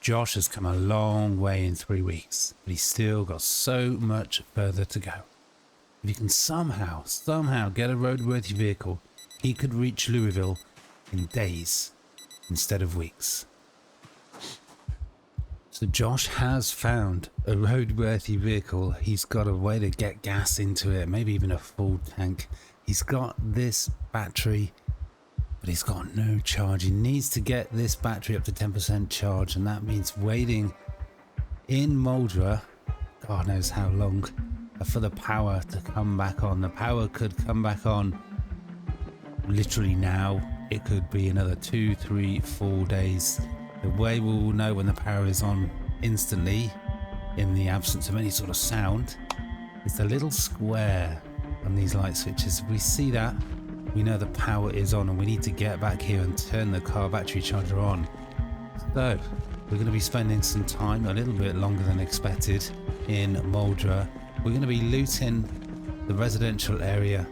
Josh has come a long way in 3 weeks, but he's still got so much further to go. If he can somehow get a roadworthy vehicle, he could reach Louisville in days instead of weeks. So Josh has found a roadworthy vehicle. He's got a way to get gas into it, maybe even a full tank. He's got this battery, but he's got no charge. He needs to get this battery up to 10% charge, and that means waiting in Moldra, God knows how long, for the power to come back on. The power could come back on literally now. It could be another 2, 3, 4 days. The way we will know when the power is on instantly, in the absence of any sort of sound, is the little square on these light switches. If we see that, we know the power is on, and we need to get back here and turn the car battery charger on. So we're going to be spending some time, a little bit longer than expected, in Moldra. We're going to be looting the residential area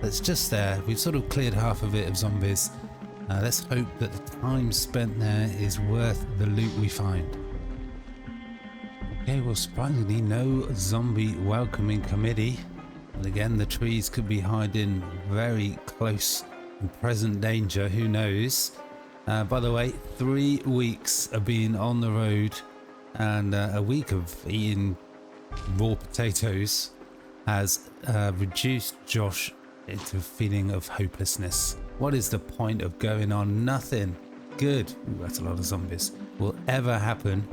that's just there. We've sort of cleared half of it of zombies. Let's hope that the time spent there is worth the loot we find. Okay, well, surprisingly, no zombie welcoming committee. And again, the trees could be hiding very close and present danger, who knows. By the way, 3 weeks of being on the road and a week of eating raw potatoes has reduced Josh into a feeling of hopelessness. What is the point of going on? Nothing good, ooh, that's a lot of zombies, will ever happen.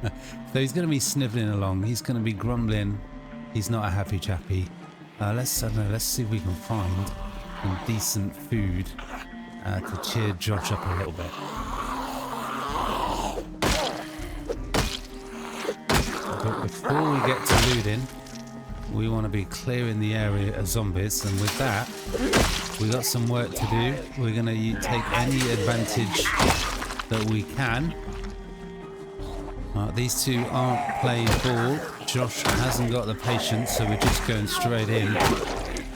So he's going to be snivelling along, he's going to be grumbling, he's not a happy chappy. Let's see if we can find some decent food to cheer Josh up a little bit. But before we get to looting, we want to be clearing the area of zombies, and with that, we got some work to do. We're going to take any advantage that we can. These two aren't playing ball. Josh hasn't got the patience, so we're just going straight in.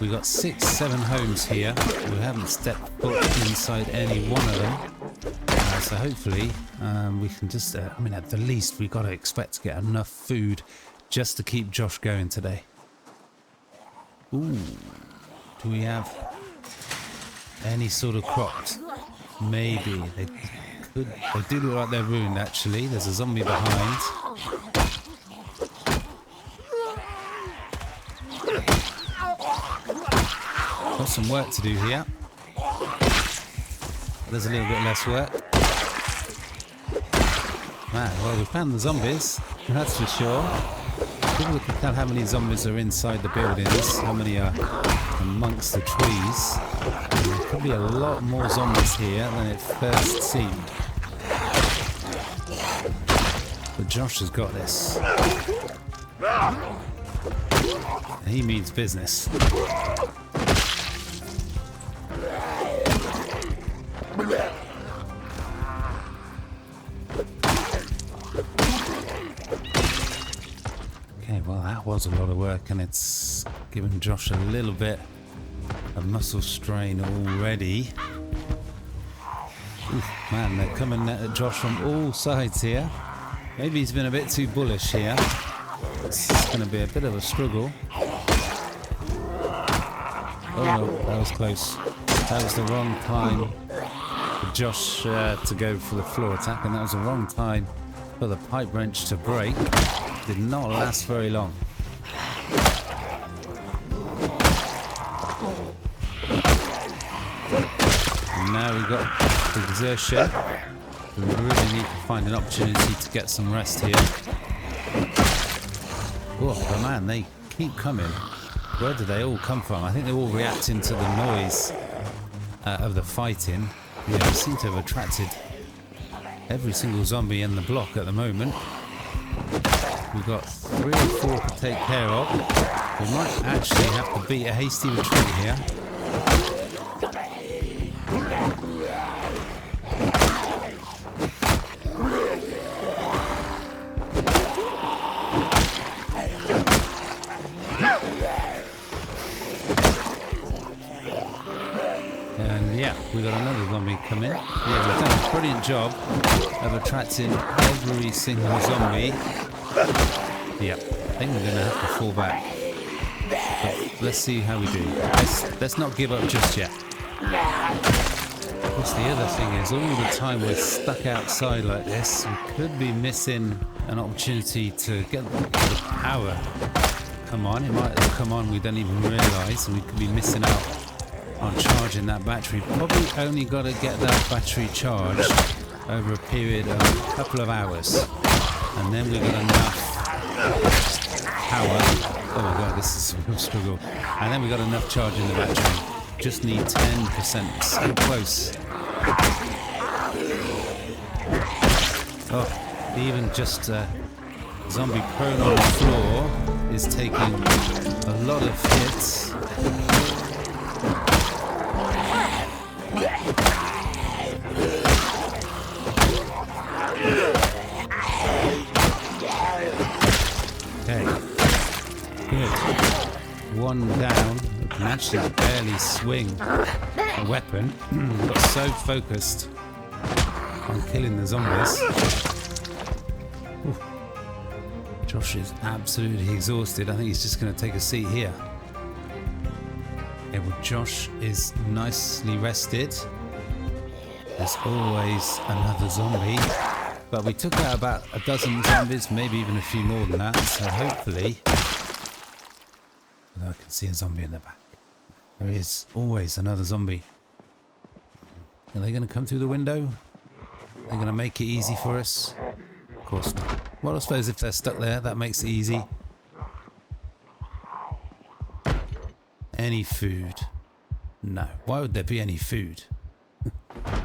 We've got 6, 7 homes here. We haven't stepped foot inside any one of them. So hopefully we can just, at the least we've got to expect to get enough food just to keep Josh going today. Ooh, do we have any sort of crops? Maybe. They do look like they're ruined, actually. There's a zombie behind. Got some work to do here. There's a little bit less work. Man, well, we found the zombies, that's for sure. People can tell how many zombies are inside the buildings, how many are amongst the trees. There could be a lot more zombies here than it first seemed. But Josh has got this. He means business. Okay, well, that was a lot of work, and it's given Josh a little bit of muscle strain already. Oof, man, they're coming at Josh from all sides here. Maybe he's been a bit too bullish here. It's going to be a bit of a struggle. Oh no, that was close. That was the wrong time for Josh to go for the floor attack, and that was the wrong time for the pipe wrench to break. Did not last very long. And now we've got the exertion. We really need to find an opportunity to get some rest here. Oh, but man, they keep coming. Where do they all come from? I think they're all reacting to the noise of the fighting. Yeah, they seem to have attracted every single zombie in the block at the moment. We've got 3 or 4 to take care of. We might actually have to beat a hasty retreat here. Yeah, we got another zombie coming. Yeah, we've done a brilliant job of attracting every single zombie. Yeah, I think we're going to have to fall back. But let's see how we do. Let's not give up just yet. Of course, the other thing is, all the time we're stuck outside like this, we could be missing an opportunity to get the power come on. It might have come on, we don't even realise, and we could be missing out on charging that battery. Probably only got to get that battery charged over a period of a couple of hours, and then we've got enough power. Oh my god, this is a real struggle. And then we've got enough charge in the battery. Just need 10%. So close. Oh, even just zombie prone on the floor is taking a lot of hits. Okay, good. One down. Can actually barely swing a weapon. Got so focused on killing the zombies. Ooh. Josh is absolutely exhausted. I think he's just going to take a seat here. Yeah, well, Josh is nicely rested. There's always another zombie. But we took out about a dozen zombies, maybe even a few more than that. So hopefully... I can see a zombie in the back. There is always another zombie. Are they going to come through the window? They're going to make it easy for us? Of course not. Well, I suppose if they're stuck there, that makes it easy. Any food? No. Why would there be any food?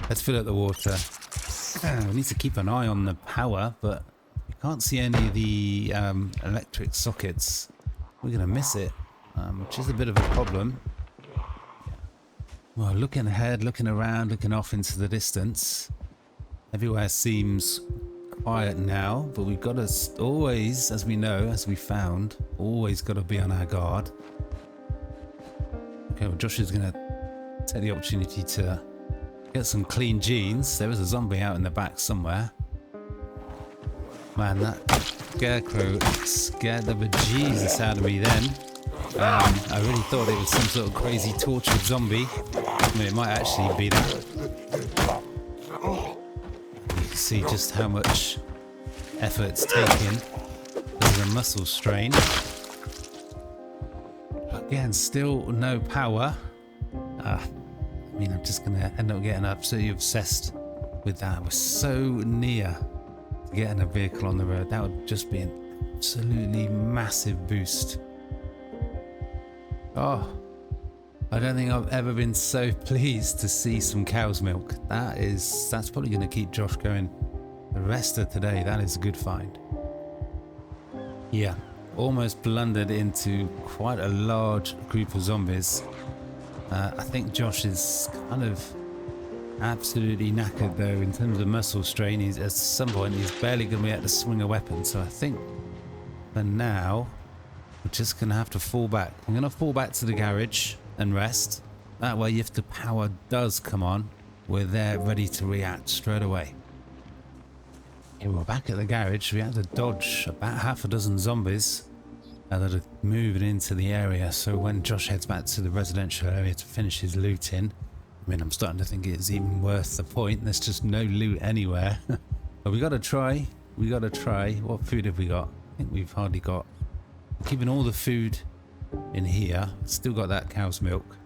Let's fill up the water. We need to keep an eye on the power, but we can't see any of the electric sockets. We're going to miss it, which is a bit of a problem. Well, looking ahead, looking around, looking off into the distance. Everywhere seems quiet now, but we've got to always, as we know, as we found, always got to be on our guard. Okay, well, Josh is going to take the opportunity to get some clean jeans. There was a zombie out in the back somewhere. Man, that scarecrow scared the bejesus out of me then. I really thought it was some sort of crazy tortured zombie. I mean, it might actually be that. You can see just how much effort's taken. There's a muscle strain. Again, still no power. I mean, I'm just going to end up getting absolutely obsessed with that. We're so near to getting a vehicle on the road. That would just be an absolutely massive boost. Oh, I don't think I've ever been so pleased to see some cow's milk. That's probably going to keep Josh going the rest of today. That is a good find. Yeah, almost blundered into quite a large group of zombies. I think Josh is kind of absolutely knackered though in terms of muscle strain. At some point he's barely going to be able to swing a weapon. So I think for now we're just going to have to fall back. I'm going to fall back to the garage and rest. That way if the power does come on, we're there ready to react straight away. Yeah, we're back at the garage. We had to dodge about half a dozen zombies that are moving into the area, so when Josh heads back to the residential area to finish his looting, I mean, I'm starting to think it's even worth the point. There's just no loot anywhere. But we got to try. We got to try. What food have we got? I think we've hardly got. We're keeping all the food in here. Still got that cow's milk.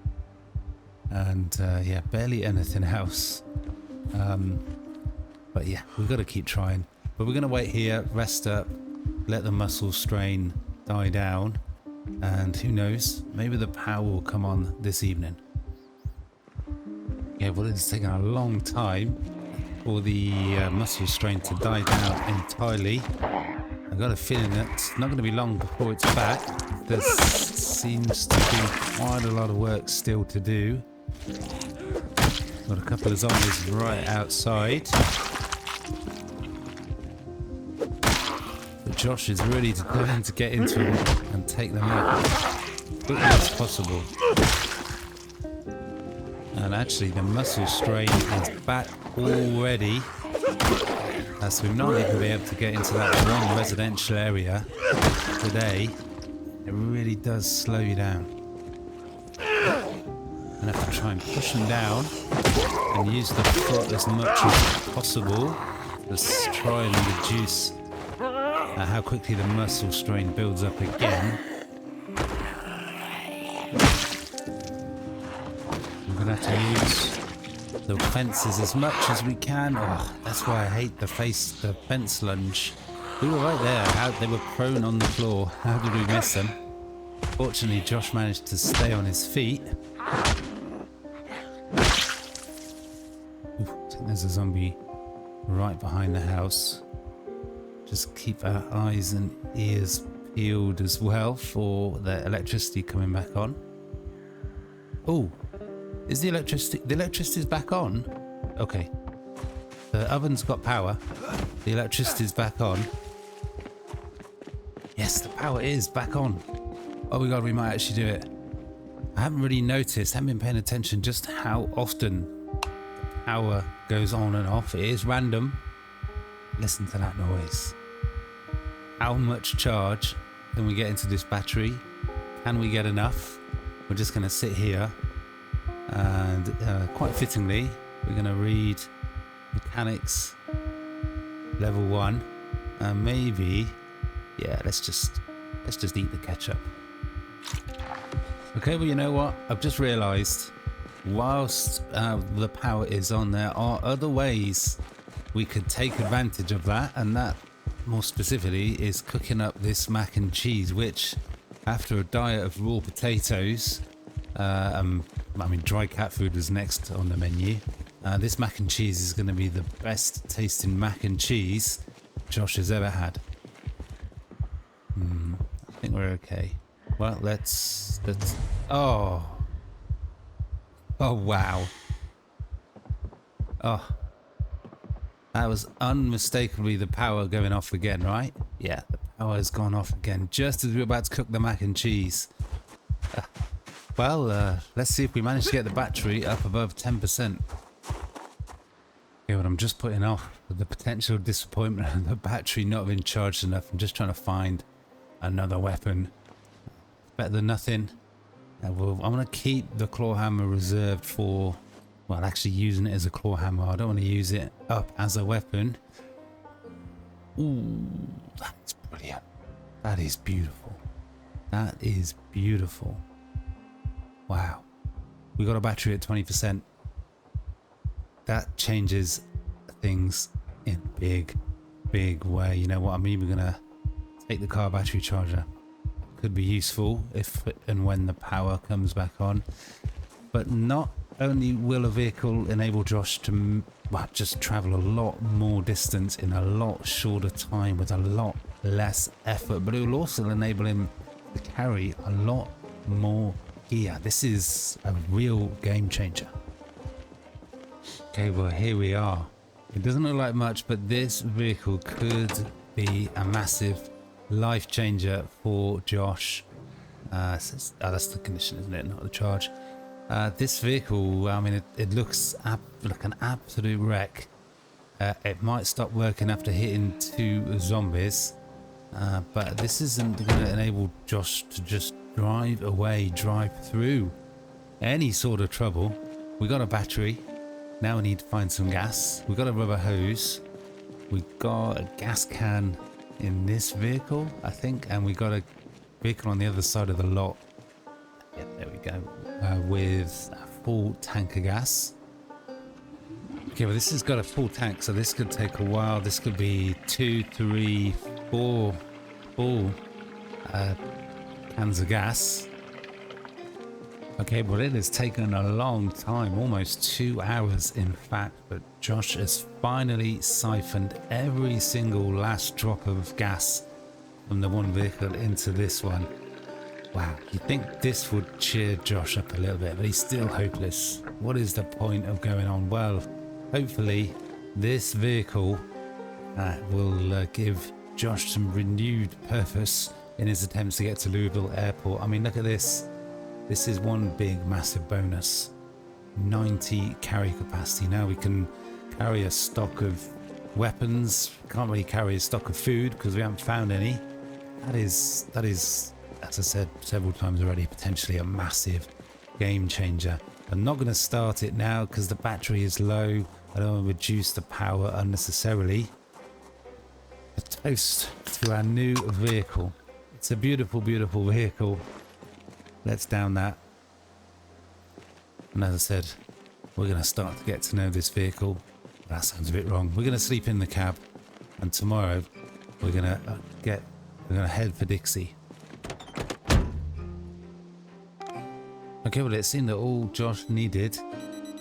And yeah, barely anything else. But yeah, we've got to keep trying. But we're going to wait here, rest up, let the muscle strain die down, and who knows, maybe the power will come on this evening. Yeah, well, it's taken a long time for the muscle strain to die down entirely. I've got a feeling that it's not going to be long before it's back. There seems to be quite a lot of work still to do. Got a couple of zombies right outside. But Josh is really determined to get into them and take them out as quickly as possible. And actually the muscle strain is back already. So we've not even been able to get into that one residential area today. It really does slow you down. I'm gonna have to try and push him down and use the foot as much as possible. Let's try and reduce how quickly the muscle strain builds up again. I'm gonna have to use the fences as much as we can. Oh, that's why I hate the fence lunge. We were right there. They were prone on the floor. How did we miss them? Fortunately, Josh managed to stay on his feet. Ooh, I think there's a zombie right behind the house. Just keep our eyes and ears peeled as well for the electricity coming back on. Oh, is the electricity's back on? Okay. The oven's got power. The electricity's back on. Yes, the power is back on. Oh my god, we might actually do it. I haven't really noticed, haven't been paying attention just how often the power goes on and off. It is random. Listen to that noise. How much charge can we get into this battery? Can we get enough? We're just going to sit here and quite fittingly, we're going to read mechanics level 1 and maybe, yeah, let's just eat the ketchup. Okay, well, you know what? I've just realized whilst the power is on, there are other ways we could take advantage of that, and that more specifically is cooking up this mac and cheese, which after a diet of raw potatoes, I mean dry cat food was next on the menu, this mac and cheese is going to be the best tasting mac and cheese Josh has ever had. I think we're okay. Well, let's oh wow. Oh, that was unmistakably the power going off again, right? Yeah, the power has gone off again just as we were about to cook the mac and cheese. Well, let's see if we manage to get the battery up above 10%. Okay, but I'm just putting off the potential disappointment of the battery not being charged enough. I'm just trying to find another weapon. Better than nothing. I'm going to keep the claw hammer reserved for, well, actually using it as a claw hammer. I don't want to use it up as a weapon. Ooh, that's brilliant. That is beautiful. That is beautiful. Wow. We got a battery at 20%. That changes things in a big way. You know what I mean? We're going to take the car battery charger. Could be useful if and when the power comes back on. But not only will a vehicle enable Josh to just travel a lot more distance in a lot shorter time with a lot less effort, but it will also enable him to carry a lot more gear. This is a real game changer. Okay, well, here we are. It doesn't look like much, but this vehicle could be a massive life changer for Josh. That's the condition, isn't it? Not the charge. This vehicle, I mean, it looks like an absolute wreck. It might stop working after hitting 2 zombies, but this isn't going to enable Josh to just drive away, drive through any sort of trouble. We got a battery. Now we need to find some gas. We got a rubber hose. We got a gas can in this vehicle, I think, and we got a vehicle on the other side of the lot. Yeah, there we go. With a full tank of gas. Okay, well, this has got a full tank, so this could take a while. This could be 2, 3, 4 full cans of gas. Okay, well, it has taken a long time, almost 2 hours in fact, but Josh has finally siphoned every single last drop of gas from the one vehicle into this one. Wow, you'd think this would cheer Josh up a little bit, but he's still hopeless. What is the point of going on? Well, hopefully this vehicle will give Josh some renewed purpose in his attempts to get to Louisville Airport. I mean, look at this. This is one big massive bonus. 90 carry capacity. Now we can carry a stock of weapons. Can't really carry a stock of food because we haven't found any. That is, as I said several times already, potentially a massive game changer. I'm not going to start it now because the battery is low. I don't want to reduce the power unnecessarily. A toast to our new vehicle. It's a beautiful, beautiful vehicle. Let's down that. And as I said, we're going to start to get to know this vehicle. That sounds a bit wrong. We're going to sleep in the cab, and tomorrow we're going to head for Dixie. Okay, well, it seemed that all Josh needed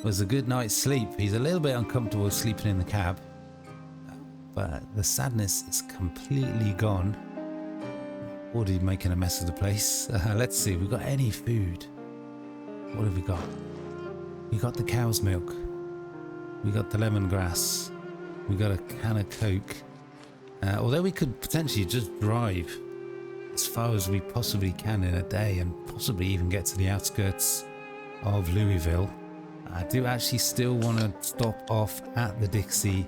was a good night's sleep. He's a little bit uncomfortable sleeping in the cab, but the sadness is completely gone. Already making a mess of the place. Let's see, we got any food? What have we got? We got the cow's milk. We got the lemongrass. We got a can of Coke. Although we could potentially just drive as far as we possibly can in a day and possibly even get to the outskirts of Louisville. I do actually still want to stop off at the Dixie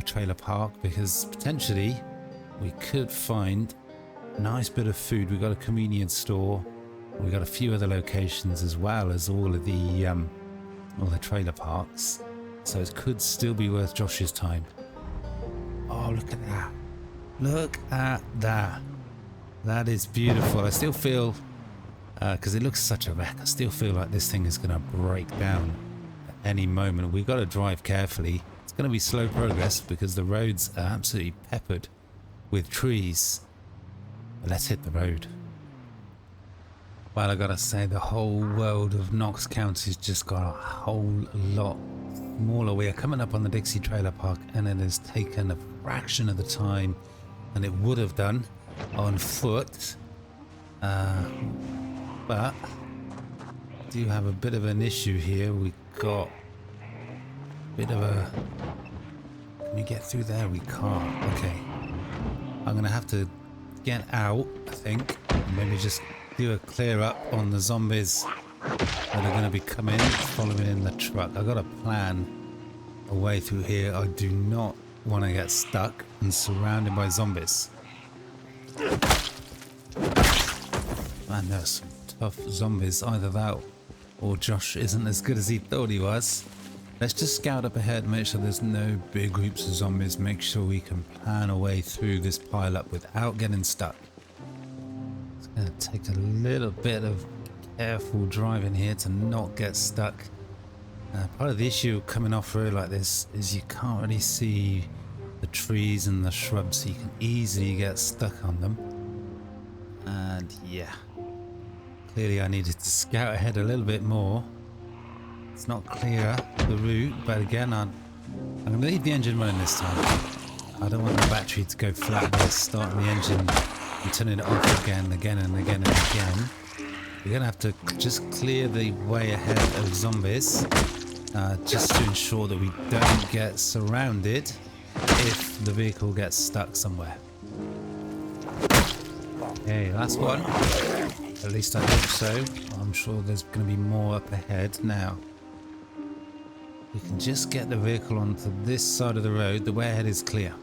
trailer park because potentially we could find a nice bit of food. We've got a convenience store. We've got a few other locations as well as all the trailer parks. So it could still be worth Josh's time. Oh, look at that. Look at that. That is beautiful. I still feel, because it looks such a wreck, I still feel like this thing is going to break down at any moment. We've got to drive carefully. It's going to be slow progress because the roads are absolutely peppered with trees. But let's hit the road. Well, I gotta say, the whole world of Knox County's just got a whole lot smaller. We are coming up on the Dixie Trailer Park and it has taken a fraction of the time than it would have done on foot. But we do have a bit of an issue here. We got a bit of a... Can we get through there? We can't. Okay. I'm gonna have to get out, I think, and maybe just do a clear up on the zombies that are going to be coming, following in the truck. I've got a plan a way through here. I do not want to get stuck and surrounded by zombies. Man, there's some tough zombies. Either that or Josh isn't as good as he thought he was. Let's just scout up ahead, make sure there's no big groups of zombies, make sure we can plan a way through this pile up without getting stuck. Gonna take a little bit of careful driving here to not get stuck. Part of the issue coming off road like this is you can't really see the trees and the shrubs, so you can easily get stuck on them. And yeah, clearly I needed to scout ahead a little bit more. It's not clear the route, but again I'm gonna leave the engine running this time. I don't want the battery to go flat by starting the engine and turning it off again and again and again. You're gonna have to just clear the way ahead of zombies, just to ensure that we don't get surrounded if the vehicle gets stuck somewhere. Okay, last one. At least I hope so. I'm sure there's gonna be more up ahead now. We can just get the vehicle onto this side of the road. The way ahead is clear.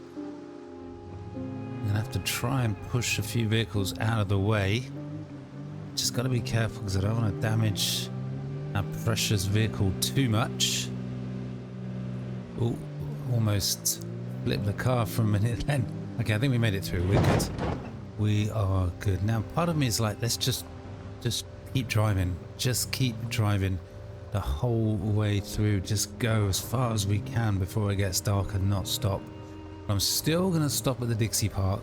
I'm gonna have to try and push a few vehicles out of the way. Just gotta be careful because I don't want to damage our precious vehicle too much. Oh, almost flipped the car for a minute then. Okay, I think we made it through. We're good. We are good. Now, part of me is like, let's just keep driving. Just keep driving the whole way through. Just go as far as we can before it gets dark and not stop. I'm still going to stop at the Dixie Park,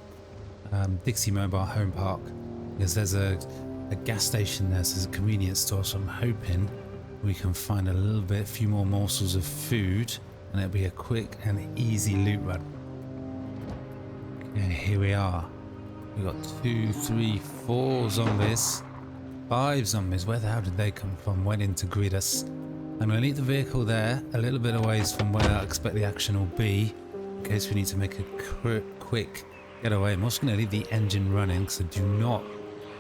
Dixie Mobile Home Park, because there's a gas station there, so there's a convenience store, so I'm hoping we can find a little bit, few more morsels of food, and it'll be a quick and easy loot run. Okay, here we are. We've got 2, 3, 4 zombies, 5 zombies. Where the hell did they come from? Went in to greet us. I'm going to leave the vehicle there, a little bit away from where I expect the action will be, in case we need to make a quick getaway. I'm also going to leave the engine running because I do not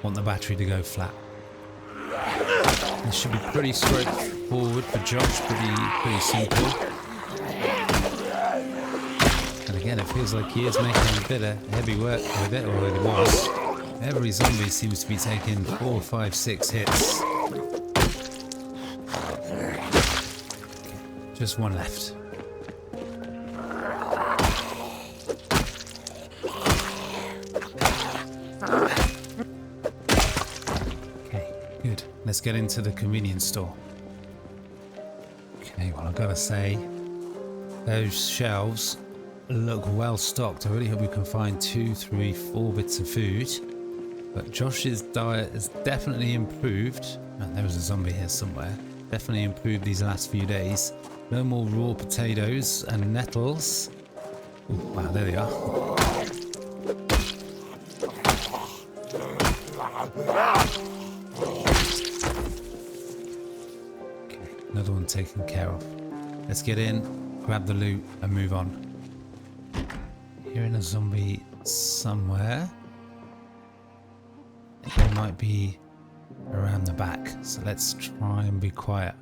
want the battery to go flat. This should be pretty straightforward for Josh, pretty simple. And again, it feels like he is making a bit of heavy work with it, or it was. Every zombie seems to be taking 4, 5, 6 hits. Just one left. Let's get into the convenience store. Okay, well, I've got to say, those shelves look well stocked. I really hope we can find 2, 3, 4 bits of food. But Josh's diet has definitely improved. Oh, there was a zombie here somewhere. Definitely improved these last few days. No more raw potatoes and nettles. Ooh, wow, there they are. Another one taken care of. Let's get in, grab the loot, and move on. Hearing a zombie somewhere. I think they might be around the back, so let's try and be quiet.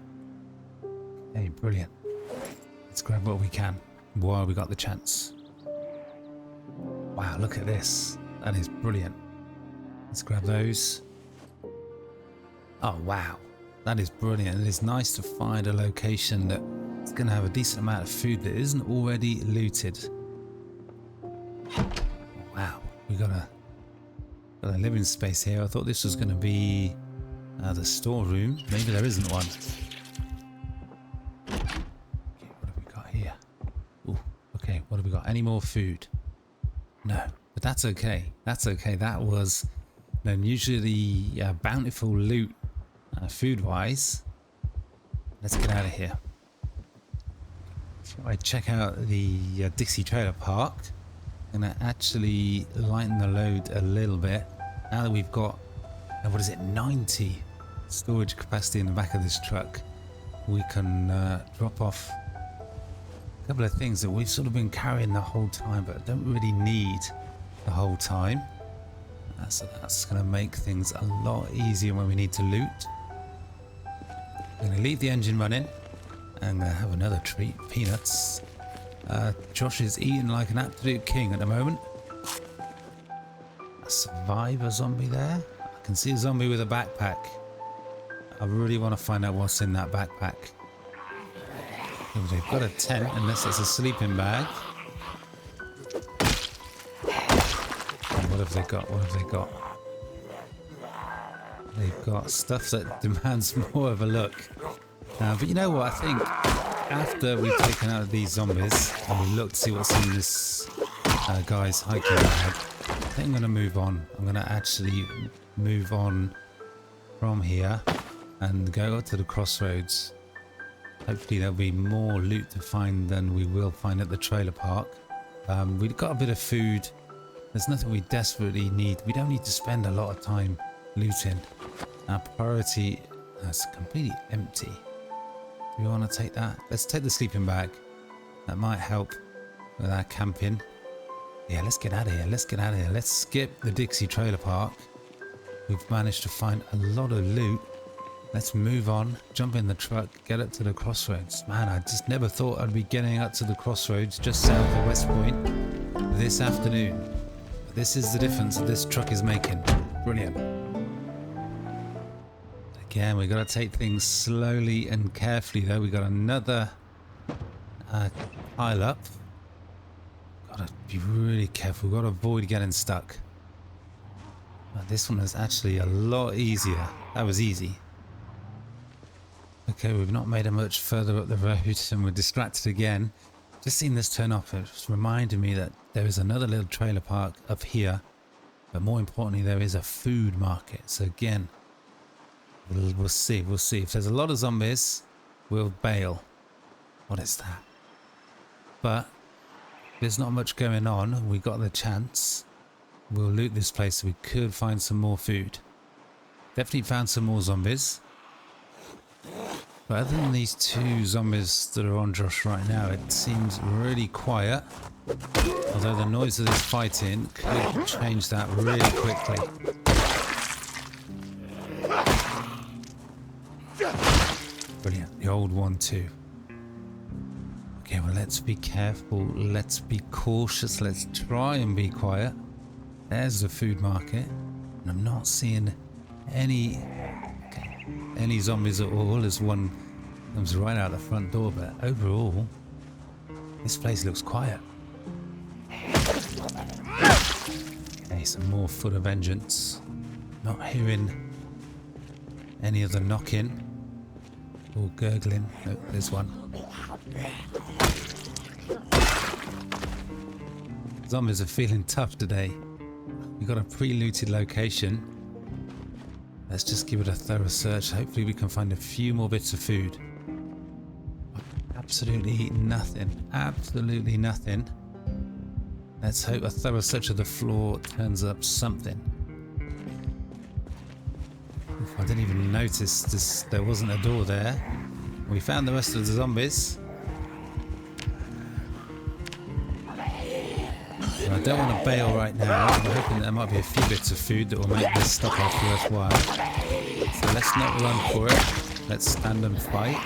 Hey, brilliant. Let's grab what we can while we got the chance. Wow, look at this. That is brilliant. Let's grab those. Oh, wow. That is brilliant. It is nice to find a location that is going to have a decent amount of food that isn't already looted. Wow, we got a living space here. I thought this was going to be the storeroom. Maybe there isn't one. Okay, what have we got here? Ooh, okay, what have we got? Any more food? No, but that's okay. That's okay. That was an unusually bountiful loot. Food-wise, let's get out of here. Before I check out the Dixie Trailer Park, I'm going to actually lighten the load a little bit. Now that we've got, what is it, 90 storage capacity in the back of this truck, we can drop off a couple of things that we've sort of been carrying the whole time, but don't really need the whole time. So that's going to make things a lot easier when we need to loot. I'm going to leave the engine running and have another treat, peanuts. Josh is eating like an absolute king at the moment. A survivor zombie there. I can see a zombie with a backpack. I really want to find out what's in that backpack. They've got a tent, unless it's a sleeping bag. And what have they got? What have they got? They've got stuff that demands more of a look. But you know what? I think after we've taken out these zombies and we look to see what's in this guy's hiking bag, I think I'm going to move on. I'm going to actually move on from here and go to the crossroads. Hopefully there'll be more loot to find than we will find at the trailer park. We've got a bit of food. There's nothing we desperately need. We don't need to spend a lot of time looting. Our priority is completely empty. Do we want to take that? Let's take the sleeping bag. That might help with our camping. Yeah, let's get out of here. Let's get out of here. Let's skip the Dixie Trailer Park. We've managed to find a lot of loot. Let's move on, jump in the truck, get up to the crossroads. Man, I just never thought I'd be getting up to the crossroads just south of West Point this afternoon. This is the difference that this truck is making. Brilliant. Again, we've got to take things slowly and carefully though. We've got another pile up. Got to be really careful. We've got to avoid getting stuck. But this one is actually a lot easier. That was easy. Okay, we've not made it much further up the road and we're distracted again. Just seen this turn off. It's reminded me that there is another little trailer park up here. But more importantly, there is a food market. So again, we'll see. We'll see. If there's a lot of zombies, we'll bail. What is that? But there's not much going on. We got the chance. We'll loot this place so we could find some more food. Definitely found some more zombies. But other than these two zombies that are on Josh right now, it seems really quiet. Although the noise of this fighting could change that really quickly. The old one too. Okay, well, let's be careful. Let's be cautious. Let's try and be quiet. There's the food market. And I'm not seeing any zombies at all as one comes right out the front door. But overall, this place looks quiet. Okay, some more Foot of Vengeance. Not hearing any of the knocking or gurgling. Oh, there's one. Zombies are feeling tough today. We got a pre-looted location. Let's just give it a thorough search. Hopefully we can find a few more bits of food. Absolutely nothing. Absolutely nothing. Let's hope a thorough search of the floor turns up something. Oof, I didn't even notice this. There wasn't a door there. We found the rest of the zombies. I don't want to bail right now. I'm hoping there might be a few bits of food that will make this stop off worthwhile. So let's not run for it. Let's stand and fight.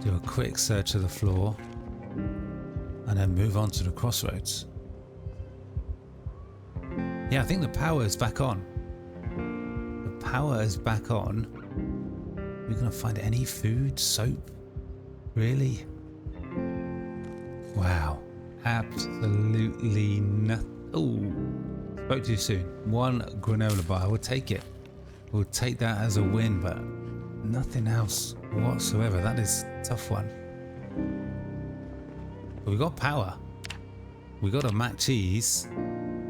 Do a quick search of the floor. And then move on to the crossroads. Yeah, I think the power is back on. The power is back on. We're going to find any food? Soap? Really? Wow. Absolutely nothing. Oh, spoke too soon. One granola bar. We'll take it. We'll take that as a win, but nothing else whatsoever. That is a tough one. But we got power. We got a mac cheese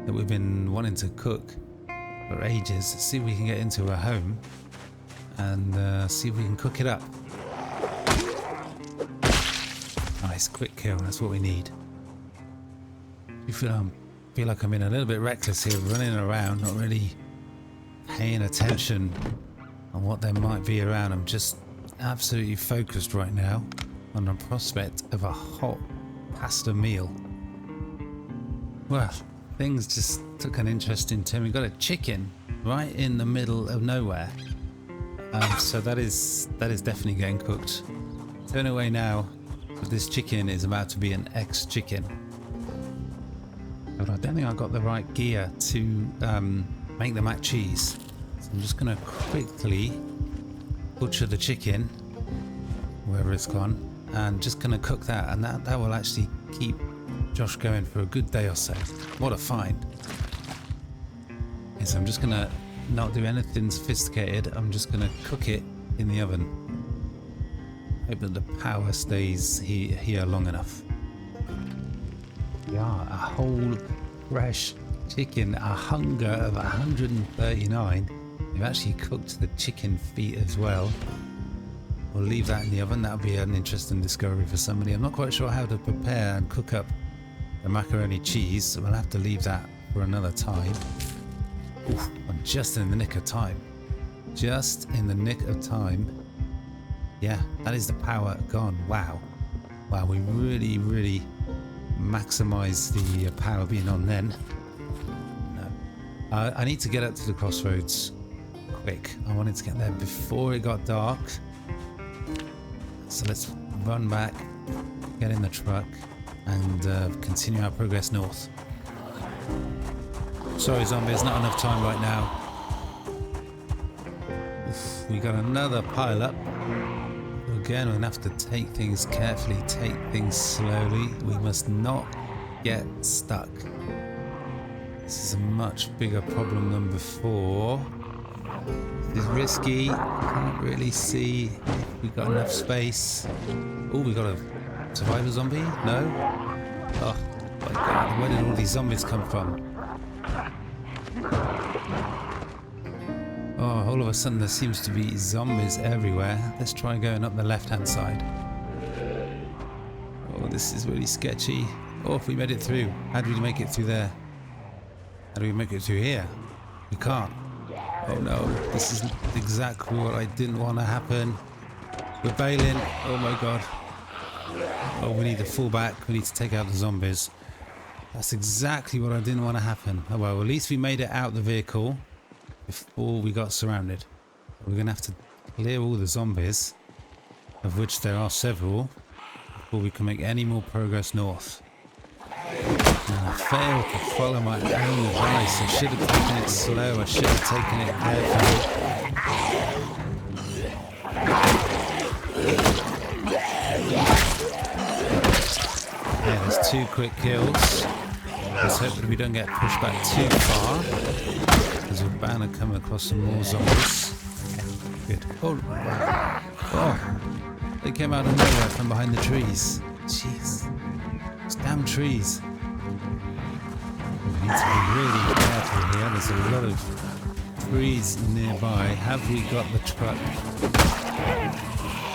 that we've been wanting to cook for ages. Let's see if we can get into a home and see if we can cook it up. Nice, quick kill. That's what we need. I feel like I'm in a little bit reckless here, running around, not really paying attention on what there might be around. I'm just absolutely focused right now on the prospect of a hot pasta meal. Well, things just took an interesting turn. We got a chicken right in the middle of nowhere, so that is definitely getting cooked. Turn away now, but this chicken is about to be an ex-chicken. But I don't think I got the right gear to make the mac cheese. So I'm just going to quickly butcher the chicken, wherever it's gone, and just going to cook that, and that will actually keep Josh going for a good day or so. What a find. Okay, so I'm just going to not do anything sophisticated. I'm just going to cook it in the oven. Hope that the power stays here long enough. Yeah, a whole fresh chicken, a hunger of 139. They've actually cooked the chicken feet as well. We'll leave that in the oven. That'll be an interesting discovery for somebody. I'm not quite sure how to prepare and cook up the macaroni cheese, so we'll have to leave that for another time. Oof, I'm just in the nick of time. Just in the nick of time. Yeah, that is the power gone. Wow. Wow, we really maximize the power being on then. No. I need to get up to the crossroads quick. I wanted to get there before it got dark. So let's run back, get in the truck, and continue our progress north. Sorry zombies, not enough time right now. Oof, we got another pile up. Again, we're going to have to take things carefully, take things slowly. We must not get stuck. This is a much bigger problem than before. This is risky. Can't really see if we've got enough space. Oh, we got a survivor zombie? No? Oh my god, where did all these zombies come from? Oh, all of a sudden there seems to be zombies everywhere. Let's try going up the left-hand side. Oh, this is really sketchy. Oh, if we made it through. How do we make it through there? How do we make it through here? We can't. Oh no, this is exactly what I didn't want to happen. We're bailing. Oh my god. Oh, we need to fall back. We need to take out the zombies. That's exactly what I didn't want to happen. Oh well, at least we made it out the vehicle before we got surrounded. We're going to have to clear all the zombies of which there are several, before we can make any more progress north. And I failed to follow my own advice. I should have taken it slow. I should have taken it carefully. Yeah, there's 2 quick kills. Let's hope that we don't get pushed back too far, because we're bound to come across some more zombies. Good. Oh, wow. Oh, they came out of nowhere from behind the trees. Jeez. Those damn trees. We need to be really careful here. There's a lot of trees nearby. Have we got the truck?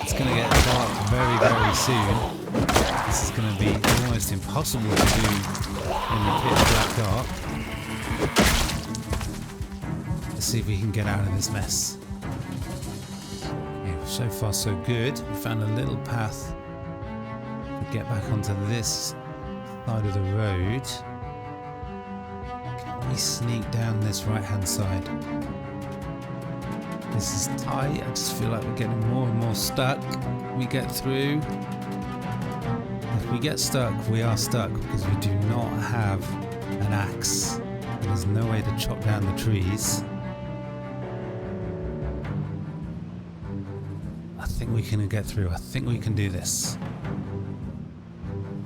It's going to get dark very, very soon. This is going to be almost impossible to do in the pitch black dark. Let's see if we can get out of this mess. Okay, so far so good. We found a little path to get back onto this side of the road. Can we sneak down this right hand side? This is tight. I just feel like we're getting more and more stuck. We get through. If we get stuck, we are stuck because we do not have an axe. There's no way to chop down the trees. I think we can get through. I think we can do this.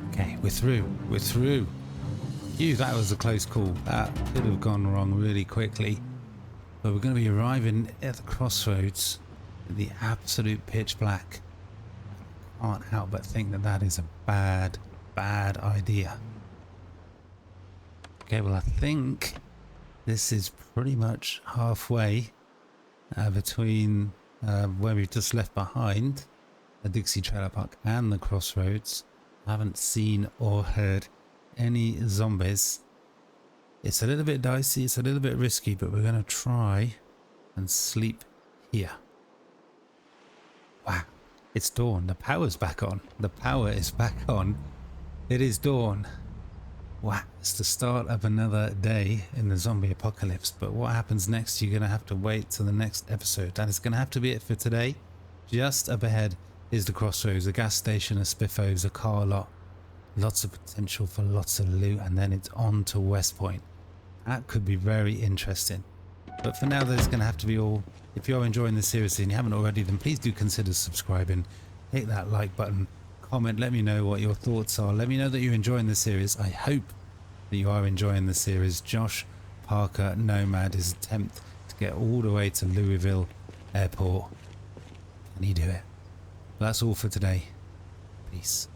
Okay, we're through. We're through. Phew, that was a close call. That could have gone wrong really quickly. But we're going to be arriving at the crossroads in the absolute pitch black. Can't help but think that that is a bad idea. Okay, well I think this is pretty much halfway between where we've just left behind, the Dixie Trailer Park, and the crossroads. I haven't seen or heard any zombies. It's a little bit dicey, it's a little bit risky, but we're going to try and sleep here. Wow. It's dawn. The power's back on. The power is back on. It is dawn. Wow. It's the start of another day in the zombie apocalypse. But what happens next, you're going to have to wait till the next episode. That is going to have to be it for today. Just up ahead is the crossroads, a gas station, a spiffos, a car lot. Lots of potential for lots of loot. And then it's on to West Point. That could be very interesting. But for now, that's going to have to be all. If you're enjoying this series and you haven't already, then please do consider subscribing. Hit that like button, comment, let me know what your thoughts are. Let me know that you're enjoying the series. I hope that you are enjoying the series. Josh Parker Nomad, his attempt to get all the way to Louisville Airport. Can he do it? But that's all for today. Peace.